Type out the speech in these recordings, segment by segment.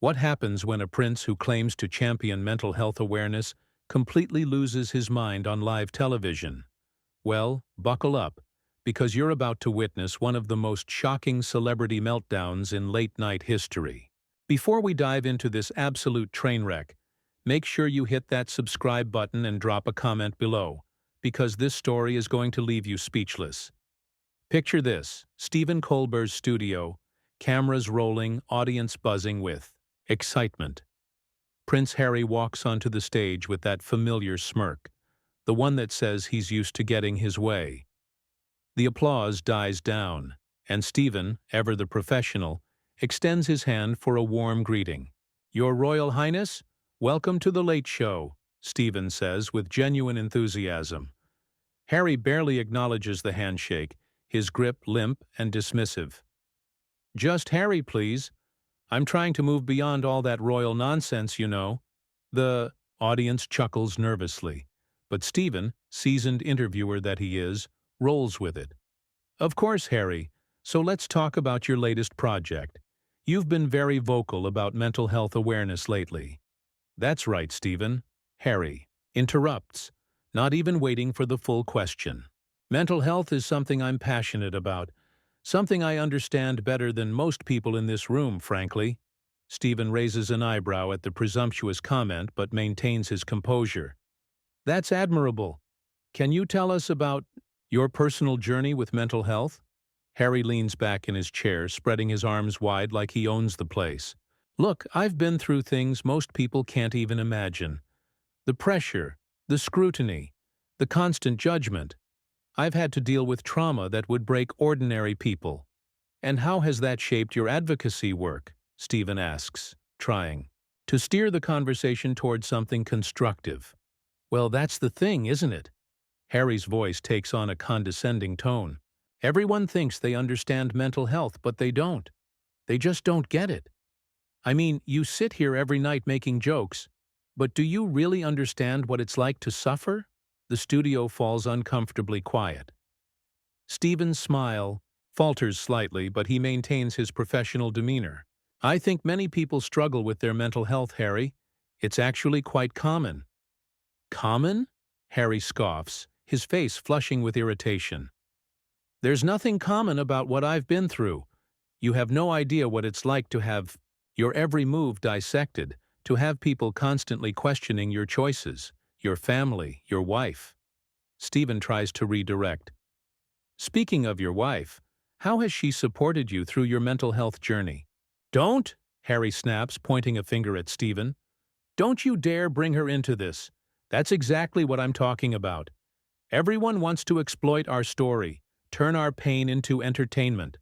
What happens when a prince who claims to champion mental health awareness completely loses his mind on live television? Well, buckle up, because you're about to witness one of the most shocking celebrity meltdowns in late-night history. Before we dive into this absolute train wreck, make sure you hit that subscribe button and drop a comment below, because this story is going to leave you speechless. Picture this: Stephen Colbert's studio, cameras rolling, audience buzzing with excitement. Prince Harry walks onto the stage with that familiar smirk, the one that says he's used to getting his way. The applause dies down, and Stephen, ever the professional, extends his hand for a warm greeting. "Your Royal Highness, welcome to the Late Show," Stephen says with genuine enthusiasm. Harry barely acknowledges the handshake, his grip limp and dismissive. "Just Harry, please. I'm trying to move beyond all that royal nonsense, you know." The audience chuckles nervously, but Stephen, seasoned interviewer that he is, rolls with it. "Of course, Harry. So let's talk about your latest project. You've been very vocal about mental health awareness lately." "That's right, Stephen," Harry interrupts, not even waiting for the full question. "Mental health is something I'm passionate about, something I understand better than most people in this room, frankly." Stephen raises an eyebrow at the presumptuous comment but maintains his composure. "That's admirable. Can you tell us about your personal journey with mental health?" Harry leans back in his chair, spreading his arms wide like he owns the place. "Look, I've been through things most people can't even imagine. The pressure, the scrutiny, the constant judgment. I've had to deal with trauma that would break ordinary people." "And how has that shaped your advocacy work?" Stephen asks, trying to steer the conversation toward something constructive. "Well, that's the thing, isn't it?" Harry's voice takes on a condescending tone. "Everyone thinks they understand mental health, but they don't. They just don't get it. I mean, you sit here every night making jokes, but do you really understand what it's like to suffer?" The studio falls uncomfortably quiet. Stephen's smile falters slightly, but he maintains his professional demeanor. "I think many people struggle with their mental health, Harry. It's actually quite common." "Common?" Harry scoffs, his face flushing with irritation. "There's nothing common about what I've been through. You have no idea what it's like to have your every move dissected, to have people constantly questioning your choices, your family, your wife." Stephen tries to redirect. "Speaking of your wife, how has she supported you through your mental health journey?" "Don't!" Harry snaps, pointing a finger at Stephen. "Don't you dare bring her into this. That's exactly what I'm talking about. Everyone wants to exploit our story, turn our pain into entertainment."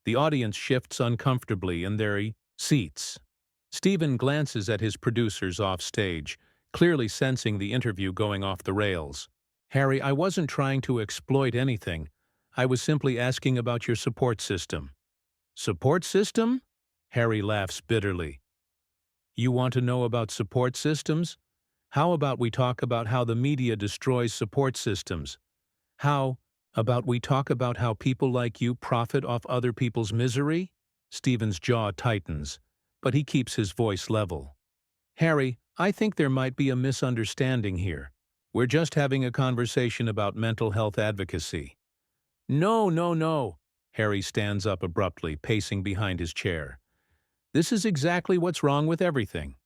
The audience shifts uncomfortably in their seats. Stephen glances at his producers off stage, clearly sensing the interview going off the rails. "Harry, I wasn't trying to exploit anything. I was simply asking about your support system." "Support system?" Harry laughs bitterly. "You want to know about support systems? How about we talk about how the media destroys support systems? How about we talk about how people like you profit off other people's misery?" Stephen's jaw tightens, but he keeps his voice level. "Harry, I think there might be a misunderstanding here. We're just having a conversation about mental health advocacy." "No, no, no." Harry stands up abruptly, pacing behind his chair. "This is exactly what's wrong with everything.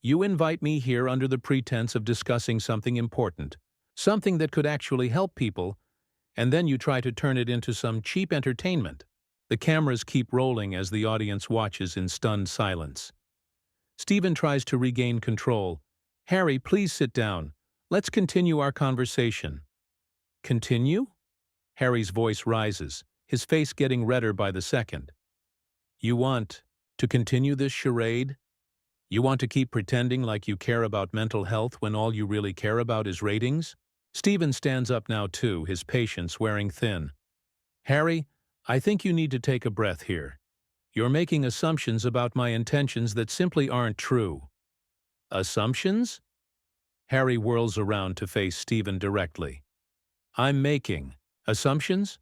You invite me here under the pretense of discussing something important, something that could actually help people, and then you try to turn it into some cheap entertainment." The cameras keep rolling as the audience watches in stunned silence. Stephen tries to regain control. "Harry, please sit down. Let's continue our conversation." "Continue?" Harry's voice rises, his face getting redder by the second. "You want to continue this charade? You want to keep pretending like you care about mental health when all you really care about is ratings?" Stephen stands up now too, his patience wearing thin. "Harry, I think you need to take a breath here. You're making assumptions about my intentions that simply aren't true." "Assumptions?" Harry whirls around to face Stephen directly. "I'm making assumptions?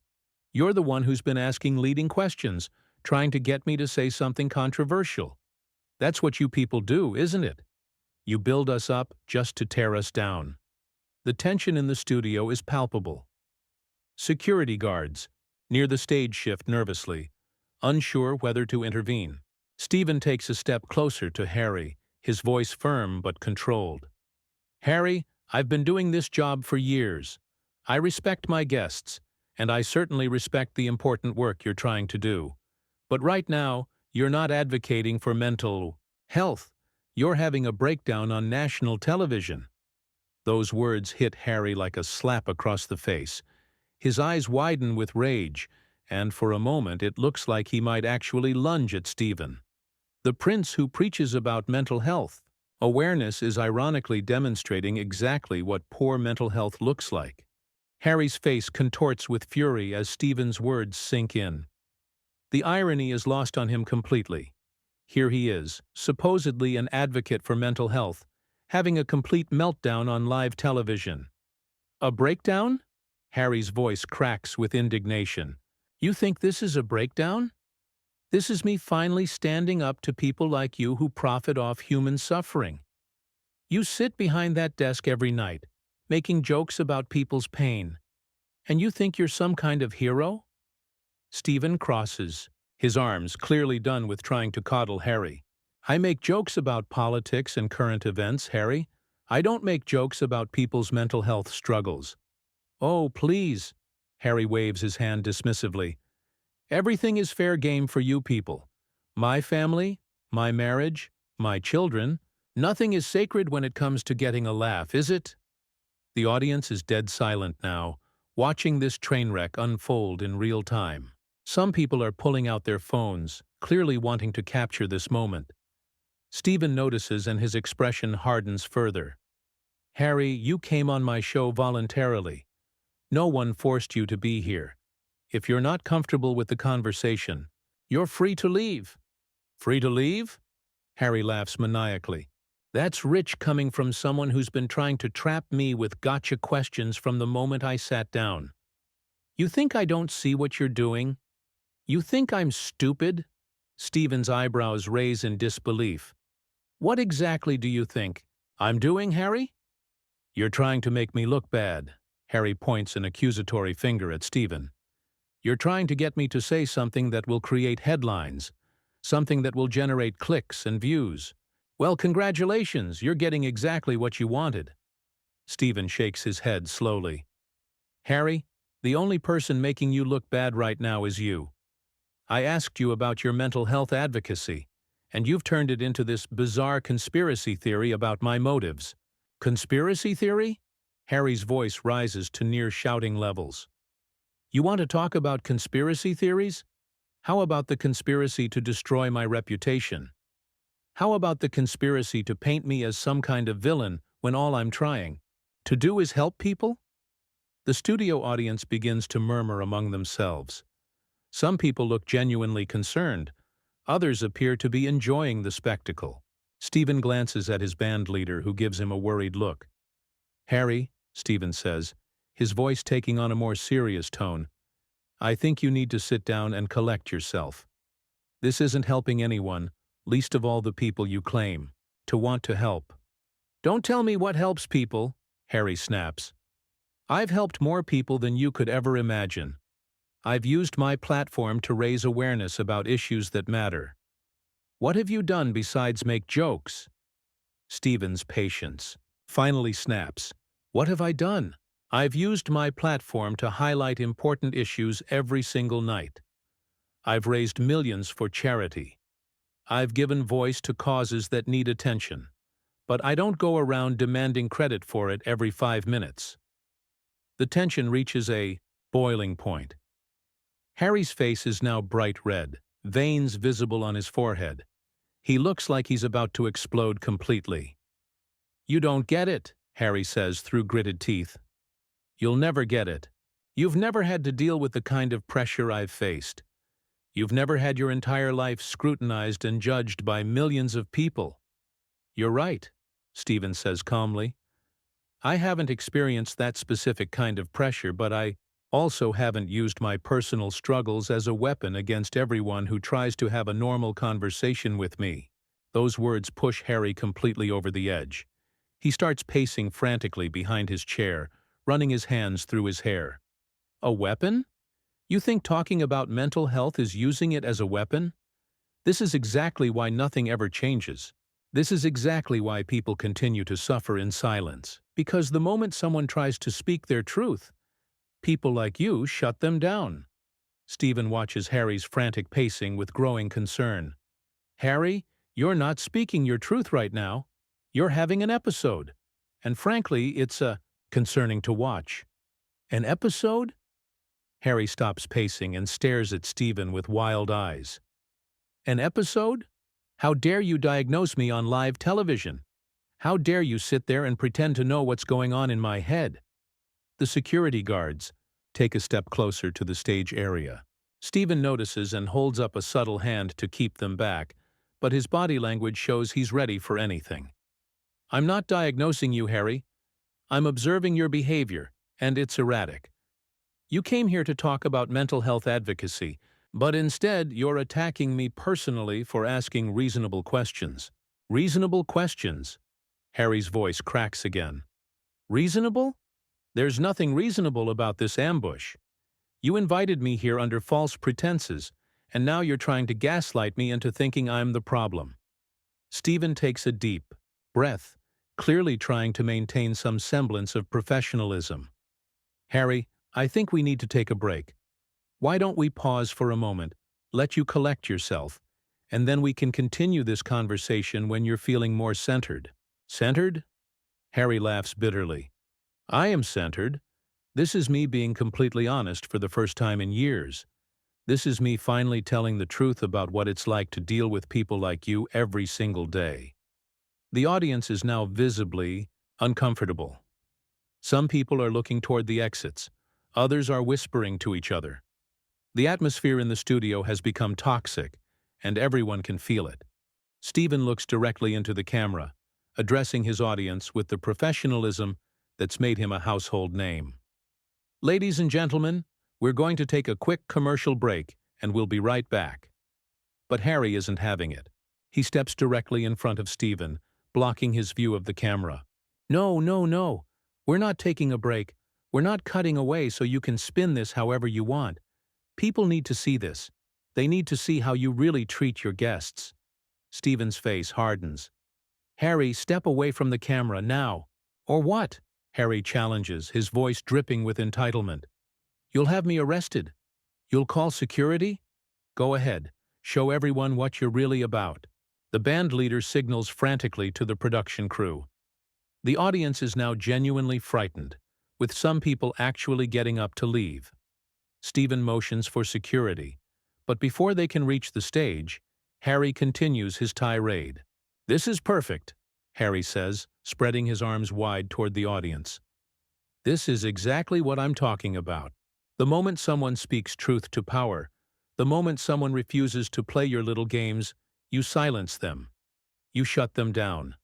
You're the one who's been asking leading questions, trying to get me to say something controversial." That's what you people do, isn't it? You build us up just to tear us down. The tension in the studio is palpable. Security guards, near the stage shift nervously, unsure whether to intervene. Stephen takes a step closer to Harry, his voice firm but controlled. Harry, I've been doing this job for years. I respect my guests, and I certainly respect the important work you're trying to do. But right now, you're not advocating for mental health. You're having a breakdown on national television. Those words hit Harry like a slap across the face. His eyes widen with rage, and for a moment it looks like he might actually lunge at Stephen. The prince who preaches about mental health. Awareness is ironically demonstrating exactly what poor mental health looks like. Harry's face contorts with fury as Stephen's words sink in. The irony is lost on him completely. Here he is, supposedly an advocate for mental health, having a complete meltdown on live television. A breakdown? Harry's voice cracks with indignation. You think this is a breakdown? This is me finally standing up to people like you who profit off human suffering. You sit behind that desk every night, making jokes about people's pain. And you think you're some kind of hero? Stephen crosses, his arms clearly done with trying to coddle Harry. I make jokes about politics and current events, Harry. I don't make jokes about people's mental health struggles. Oh, please. Harry waves his hand dismissively. Everything is fair game for you people. My family, my marriage, my children. Nothing is sacred when it comes to getting a laugh, is it? The audience is dead silent now, watching this train wreck unfold in real time. Some people are pulling out their phones, clearly wanting to capture this moment. Stephen notices and his expression hardens further. Harry, you came on my show voluntarily. No one forced you to be here. If you're not comfortable with the conversation, you're free to leave. Free to leave? Harry laughs maniacally. That's rich coming from someone who's been trying to trap me with gotcha questions from the moment I sat down. You think I don't see what you're doing? You think I'm stupid? Stephen's eyebrows raise in disbelief. What exactly do you think I'm doing, Harry? You're trying to make me look bad. Harry points an accusatory finger at Stephen. You're trying to get me to say something that will create headlines, something that will generate clicks and views. Well, congratulations, you're getting exactly what you wanted. Stephen shakes his head slowly. Harry, the only person making you look bad right now is you. I asked you about your mental health advocacy, and you've turned it into this bizarre conspiracy theory about my motives. Conspiracy theory? Harry's voice rises to near shouting levels. You want to talk about conspiracy theories? How about the conspiracy to destroy my reputation? How about the conspiracy to paint me as some kind of villain when all I'm trying to do is help people? The studio audience begins to murmur among themselves. Some people look genuinely concerned. Others appear to be enjoying the spectacle. Stephen glances at his band leader, who gives him a worried look. Harry, Stephen says, his voice taking on a more serious tone, I think you need to sit down and collect yourself. This isn't helping anyone, least of all the people you claim to want to help. Don't tell me what helps people, Harry snaps. I've helped more people than you could ever imagine. I've used my platform to raise awareness about issues that matter. What have you done besides make jokes? Stephen's patience finally snaps. What have I done? I've used my platform to highlight important issues every single night. I've raised millions for charity. I've given voice to causes that need attention. But I don't go around demanding credit for it every 5 minutes. The tension reaches a boiling point. Harry's face is now bright red, veins visible on his forehead. He looks like he's about to explode completely. You don't get it, Harry says through gritted teeth. You'll never get it. You've never had to deal with the kind of pressure I've faced. You've never had your entire life scrutinized and judged by millions of people. You're right, Stephen says calmly. I haven't experienced that specific kind of pressure, but I also haven't used my personal struggles as a weapon against everyone who tries to have a normal conversation with me. Those words push Harry completely over the edge. He starts pacing frantically behind his chair, running his hands through his hair. A weapon? You think talking about mental health is using it as a weapon? This is exactly why nothing ever changes. This is exactly why people continue to suffer in silence. Because the moment someone tries to speak their truth, people like you shut them down. Stephen watches Harry's frantic pacing with growing concern. Harry, you're not speaking your truth right now. You're having an episode. And frankly, it's concerning to watch. An episode? Harry stops pacing and stares at Stephen with wild eyes. An episode? How dare you diagnose me on live television? How dare you sit there and pretend to know what's going on in my head? The security guards take a step closer to the stage area. Stephen notices and holds up a subtle hand to keep them back, but his body language shows he's ready for anything. I'm not diagnosing you, Harry. I'm observing your behavior, and it's erratic. You came here to talk about mental health advocacy, but instead you're attacking me personally for asking reasonable questions. Reasonable questions? Harry's voice cracks again. Reasonable? There's nothing reasonable about this ambush. You invited me here under false pretenses, and now you're trying to gaslight me into thinking I'm the problem. Stephen takes a deep breath, clearly trying to maintain some semblance of professionalism. Harry, I think we need to take a break. Why don't we pause for a moment, let you collect yourself, and then we can continue this conversation when you're feeling more centered. Centered? Harry laughs bitterly. I am centered. This is me being completely honest for the first time in years. This is me finally telling the truth about what it's like to deal with people like you every single day. The audience is now visibly uncomfortable. Some people are looking toward the exits. Others are whispering to each other. The atmosphere in the studio has become toxic, and everyone can feel it. Stephen looks directly into the camera, addressing his audience with the professionalism that's made him a household name. Ladies and gentlemen, we're going to take a quick commercial break, and we'll be right back. But Harry isn't having it. He steps directly in front of Stephen, blocking his view of the camera. No, no, no. We're not taking a break. We're not cutting away so you can spin this however you want. People need to see this. They need to see how you really treat your guests. Stephen's face hardens. Harry, step away from the camera now. Or what? Harry challenges, his voice dripping with entitlement. You'll have me arrested. You'll call security? Go ahead. Show everyone what you're really about. The band leader signals frantically to the production crew. The audience is now genuinely frightened, with some people actually getting up to leave. Stephen motions for security, but before they can reach the stage, Harry continues his tirade. This is perfect, Harry says, spreading his arms wide toward the audience. This is exactly what I'm talking about. The moment someone speaks truth to power, the moment someone refuses to play your little games, you silence them. You shut them down.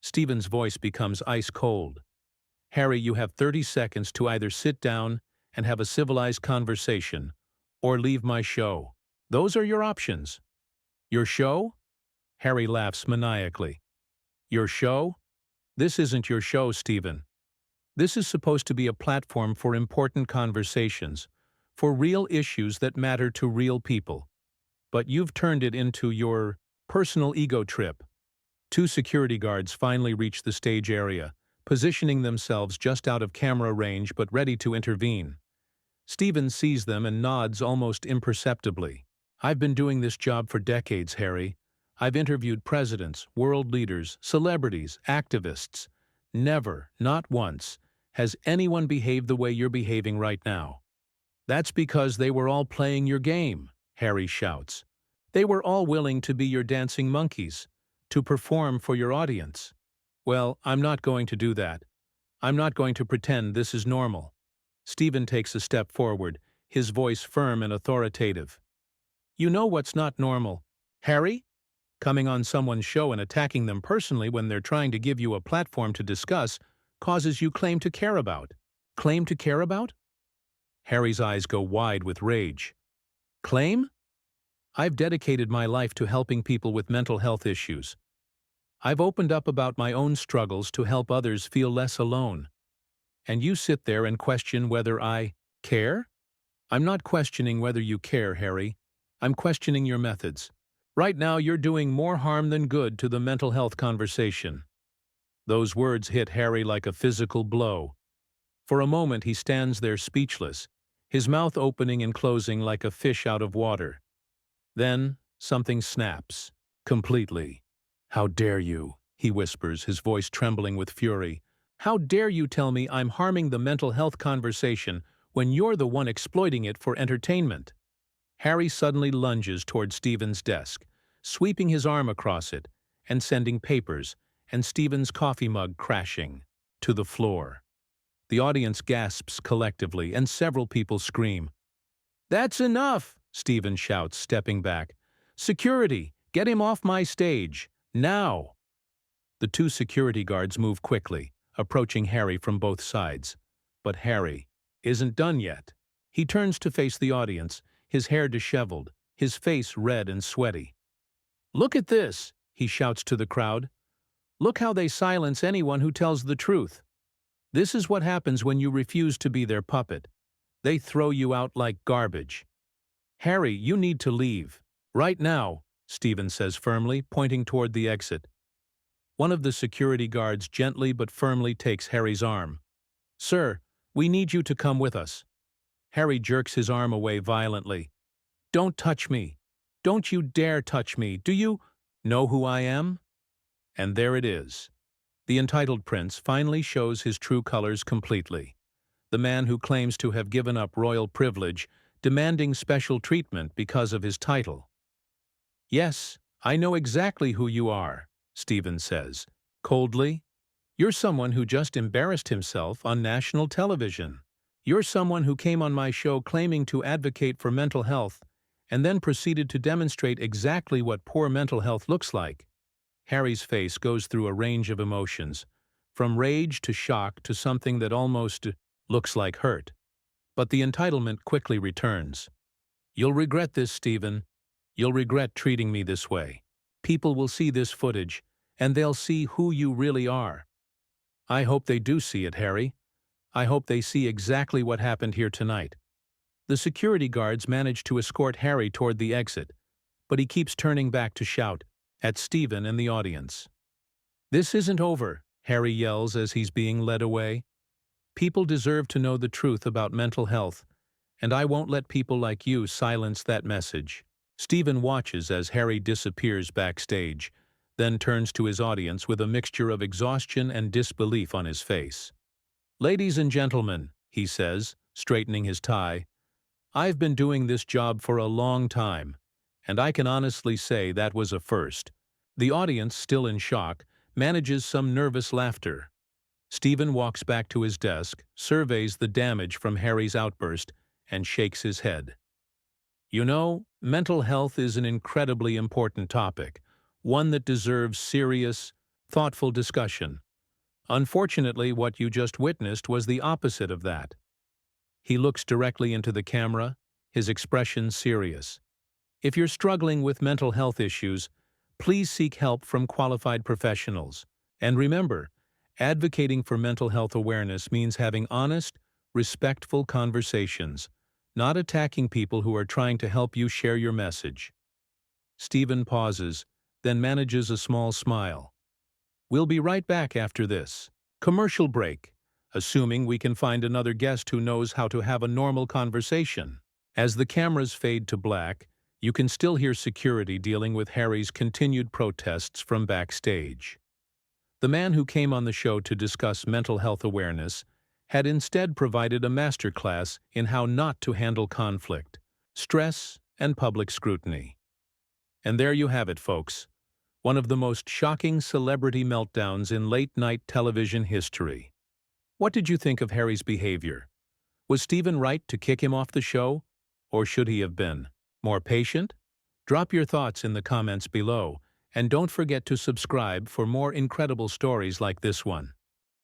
Stephen's voice becomes ice cold. Harry, you have 30 seconds to either sit down and have a civilized conversation, or leave my show. Those are your options. Your show? Harry laughs maniacally. Your show? This isn't your show, Stephen. This is supposed to be a platform for important conversations, for real issues that matter to real people. But you've turned it into your personal ego trip. Two security guards finally reach the stage area, positioning themselves just out of camera range but ready to intervene. Stephen sees them and nods almost imperceptibly. I've been doing this job for decades, Harry. I've interviewed presidents, world leaders, celebrities, activists. Never, not once, has anyone behaved the way you're behaving right now. That's because they were all playing your game, Harry shouts. They were all willing to be your dancing monkeys, to perform for your audience. Well, I'm not going to do that. I'm not going to pretend this is normal. Stephen takes a step forward, his voice firm and authoritative. You know what's not normal, Harry? Coming on someone's show and attacking them personally when they're trying to give you a platform to discuss causes you claim to care about. Claim to care about? Harry's eyes go wide with rage. Claim? I've dedicated my life to helping people with mental health issues. I've opened up about my own struggles to help others feel less alone. And you sit there and question whether I care? I'm not questioning whether you care, Harry. I'm questioning your methods. Right now, you're doing more harm than good to the mental health conversation. Those words hit Harry like a physical blow. For a moment, he stands there speechless, his mouth opening and closing like a fish out of water. Then, something snaps. Completely. "How dare you?" he whispers, his voice trembling with fury. "How dare you tell me I'm harming the mental health conversation when you're the one exploiting it for entertainment?" Harry suddenly lunges toward Stephen's desk, sweeping his arm across it and sending papers and Stephen's coffee mug crashing to the floor. The audience gasps collectively, and several people scream. "That's enough!" Stephen shouts, stepping back. "Security! Get him off my stage! Now!" The two security guards move quickly, approaching Harry from both sides. But Harry isn't done yet. He turns to face the audience, his hair disheveled, his face red and sweaty. "Look at this!" he shouts to the crowd. "Look how they silence anyone who tells the truth. This is what happens when you refuse to be their puppet. They throw you out like garbage. Harry, you need to leave. Right now," Stephen says firmly, pointing toward the exit. One of the security guards gently but firmly takes Harry's arm. "Sir, we need you to come with us." Harry jerks his arm away violently. "Don't touch me. Don't you dare touch me. Do you know who I am?" And there it is. The entitled prince finally shows his true colors completely. The man who claims to have given up royal privilege, demanding special treatment because of his title. "Yes, I know exactly who you are," Stephen says, coldly. "You're someone who just embarrassed himself on national television. You're someone who came on my show claiming to advocate for mental health and then proceeded to demonstrate exactly what poor mental health looks like." Harry's face goes through a range of emotions, from rage to shock to something that almost looks like hurt. But the entitlement quickly returns. "You'll regret this, Stephen. You'll regret treating me this way. People will see this footage, and they'll see who you really are." "I hope they do see it, Harry. I hope they see exactly what happened here tonight." The security guards manage to escort Harry toward the exit, but he keeps turning back to shout at Stephen and the audience. "This isn't over," Harry yells as he's being led away. "People deserve to know the truth about mental health, and I won't let people like you silence that message." Stephen watches as Harry disappears backstage, then turns to his audience with a mixture of exhaustion and disbelief on his face. "Ladies and gentlemen," he says, straightening his tie, "I've been doing this job for a long time, and I can honestly say that was a first." The audience, still in shock, manages some nervous laughter. Stephen walks back to his desk, surveys the damage from Harry's outburst, and shakes his head. "You know, mental health is an incredibly important topic, one that deserves serious, thoughtful discussion. Unfortunately, what you just witnessed was the opposite of that." He looks directly into the camera, his expression serious. "If you're struggling with mental health issues, please seek help from qualified professionals. And remember, advocating for mental health awareness means having honest, respectful conversations, not attacking people who are trying to help you share your message." Stephen pauses, then manages a small smile. "We'll be right back after this commercial break, assuming we can find another guest who knows how to have a normal conversation." As the cameras fade to black, you can still hear security dealing with Harry's continued protests from backstage. The man who came on the show to discuss mental health awareness had instead provided a masterclass in how not to handle conflict, stress, and public scrutiny. And there you have it, folks. One of the most shocking celebrity meltdowns in late-night television history. What did you think of Harry's behavior? Was Stephen right to kick him off the show? Or should he have been more patient? Drop your thoughts in the comments below, and don't forget to subscribe for more incredible stories like this one.